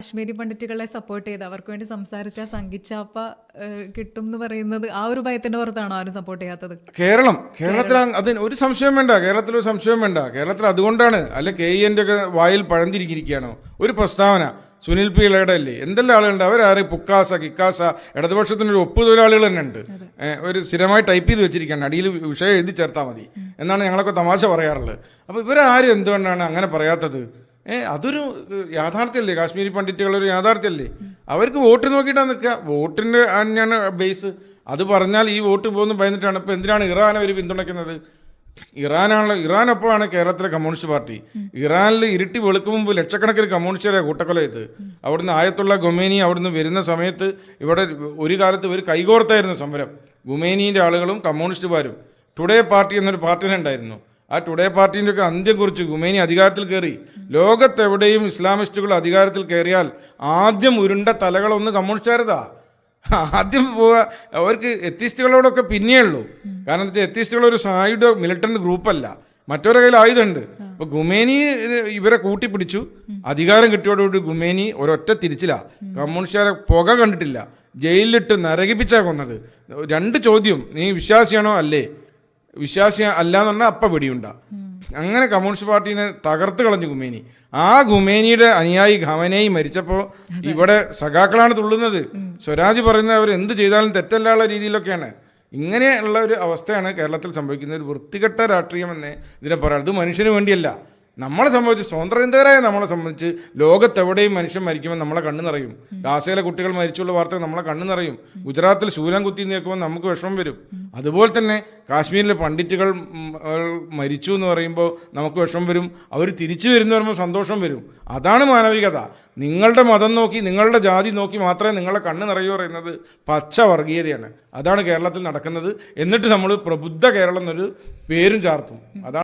Kashmiri പണ്ഡിറ്റുകളെ support ചെയ്ത് അവർക്ക് വേണ്ടി സംസാരിച്ച സംഘിച്ചാപ്പ കിട്ടും എന്ന് പറയുന്നത് ആ ഒരു ഭയത്തിന്റെ പുറത്താണോ ആരും സപ്പോർട്ട് ചെയ്യാത്തത്? കേരളത്തിൽ അതിന് ഒരു സംശയം വേണ്ട. കേരളത്തിൽ ഒരു സംശയം വേണ്ട. കേരളത്തിൽ അതുകൊണ്ടാണ് അല്ലെ കെന്റെ ഒക്കെ വായിൽ പഴന്തിരിക്കുകയാണോ ഒരു പ്രസ്താവന സുനിൽ പി ഇളയുടെ അല്ലേ, എന്തെല്ലാം ആളുകളുണ്ട്. അവരാറ് പുക്കാസ കിക്കാസ ഇടതുപക്ഷത്തിനൊരു ഒപ്പ് തൊഴിലാളികൾ തന്നെ ഉണ്ട്. ഒരു സ്ഥിരമായി ടൈപ്പ് ചെയ്ത് വെച്ചിരിക്കുകയാണ്, അടിയിൽ വിഷയം എഴുതി ചേർത്താൽ മതി എന്നാണ് ഞങ്ങളൊക്കെ തമാശ പറയാറുള്ളത്. അപ്പോൾ ഇവരാരും എന്തുകൊണ്ടാണ് അങ്ങനെ പറയാത്തത്? അതൊരു യാഥാർത്ഥ്യമല്ലേ? കാശ്മീരി പണ്ഡിറ്റുകളൊരു യാഥാർത്ഥ്യമല്ലേ? അവർക്ക് വോട്ട് നോക്കിയിട്ടാണ് നിൽക്കുക. വോട്ടിൻ്റെ തന്നെയാണ് ബേസ്. അത് പറഞ്ഞാൽ ഈ വോട്ട് പോകുന്നു ഭയന്നിട്ടാണ്. ഇപ്പോൾ എന്തിനാണ് ഇറാൻ അവർ പിന്തുണയ്ക്കുന്നത്? ഇറാനൊപ്പമാണ് കേരളത്തിലെ കമ്മ്യൂണിസ്റ്റ് പാർട്ടി. ഇറാനിൽ ഇരുട്ടി വെളുക്കും മുമ്പ് ലക്ഷക്കണക്കിന് കമ്മ്യൂണിസ്റ്റുകാരെ കൂട്ടക്കൊല ചെയ്ത് അവിടുന്ന് ആയത്തുള്ള ഖൊമേനി അവിടുന്ന് വരുന്ന സമയത്ത് ഇവിടെ ഒരു കാലത്ത് ഒരു കൈകോർത്തായിരുന്നു സമരം. ഖൊമേനീൻ്റെ ആളുകളും കമ്മ്യൂണിസ്റ്റുകാരും. ടുഡേ പാർട്ടി എന്നൊരു പാർട്ടി ഉണ്ടായിരുന്നു. ആ ടുഡേ പാർട്ടീൻ്റെ ഒക്കെ അന്ത്യം കുറിച്ച് ഖൊമേനി അധികാരത്തിൽ കയറി. ലോകത്തെവിടെയും ഇസ്ലാമിസ്റ്റുകൾ അധികാരത്തിൽ കയറിയാൽ ആദ്യം ഉരുണ്ട തലകളൊന്ന് കമ്മ്യൂണിസ്റ്റുകാരതാ. ആദ്യം പോവുക. അവർക്ക് എത്തിസ്റ്റുകളോടൊക്കെ പിന്നേ ഉള്ളൂ. കാരണം എന്താ വെച്ചാൽ എത്തിസ്റ്റുകൾ ഒരു സായുധ മിലിറ്റന്റ് ഗ്രൂപ്പല്ല, മറ്റൊരു കയ്യിൽ ആയുധമുണ്ട്. അപ്പൊ ഖൊമേനി ഇവരെ കൂട്ടിപ്പിടിച്ചു. അധികാരം കിട്ടിയോടുകൂടി ഖൊമേനി ഒരൊറ്റ തിരിച്ചില്ല. കമ്മ്യൂണിസ്റ്റുകാരെ പുക കണ്ടിട്ടില്ല, ജയിലിലിട്ട് നരകിപ്പിച്ചാ കൊന്നത്. 2 ചോദ്യം, നീ വിശ്വാസിയാണോ അല്ലേ? വിശ്വാസി അല്ല എന്ന് പറഞ്ഞാൽ അപ്പ പിടിയുണ്ട. അങ്ങനെ കമ്മ്യൂണിസ്റ്റ് പാർട്ടീനെ തകർത്ത് കളഞ്ഞു ഖൊമേനി. ആ ഖൊമേനിയുടെ അനുയായി ഖമനേയി മരിച്ചപ്പോൾ ഇവിടെ സഖാക്കളാണ് തുള്ളുന്നത്. സ്വരാജ് പറയുന്നത് അവർ എന്ത് ചെയ്താലും തെറ്റല്ലാനുള്ള രീതിയിലൊക്കെയാണ്. ഇങ്ങനെയുള്ള ഒരു അവസ്ഥയാണ് കേരളത്തിൽ സംഭവിക്കുന്നത്. ഒരു വൃത്തികെട്ട രാഷ്ട്രീയം എന്നേ ഇതിനെ പറയാം. ഇത് മനുഷ്യന് വേണ്ടിയല്ല. നമ്മളെ സംബന്ധിച്ച് സ്വതന്ത്രരായ നമ്മളെ സംബന്ധിച്ച് ലോകത്തെവിടെയും മനുഷ്യൻ മരിക്കുമ്പോൾ നമ്മളെ കണ്ണു നിറയും. ഗാസയിലെ കുട്ടികൾ മരിച്ചുള്ള വാർത്തകൾ നമ്മളെ കണ്ണു നിറയും. ഗുജറാത്തിൽ ശൂലം കുത്തി നിൽക്കുമ്പോൾ നമുക്ക് വിഷമം വരും. അതുപോലെ തന്നെ കാശ്മീരിലെ പണ്ഡിറ്റുകൾ മരിച്ചു എന്ന് പറയുമ്പോൾ നമുക്ക് വിഷമം വരും. അവർ തിരിച്ചു വരുന്നു പറയുമ്പോൾ സന്തോഷം വരും. അതാണ് മാനവികത. നിങ്ങളുടെ മതം നോക്കി നിങ്ങളുടെ ജാതി നോക്കി മാത്രമേ നിങ്ങളെ കണ്ണ് നിറയൂ പറയുന്നത് പച്ച വർഗീയതയാണ്. അതാണ് കേരളത്തിൽ നടക്കുന്നത്. എന്നിട്ട് നമ്മൾ പ്രബുദ്ധ കേരളം എന്നൊരു പേരും ചാർത്തും. അതാണ്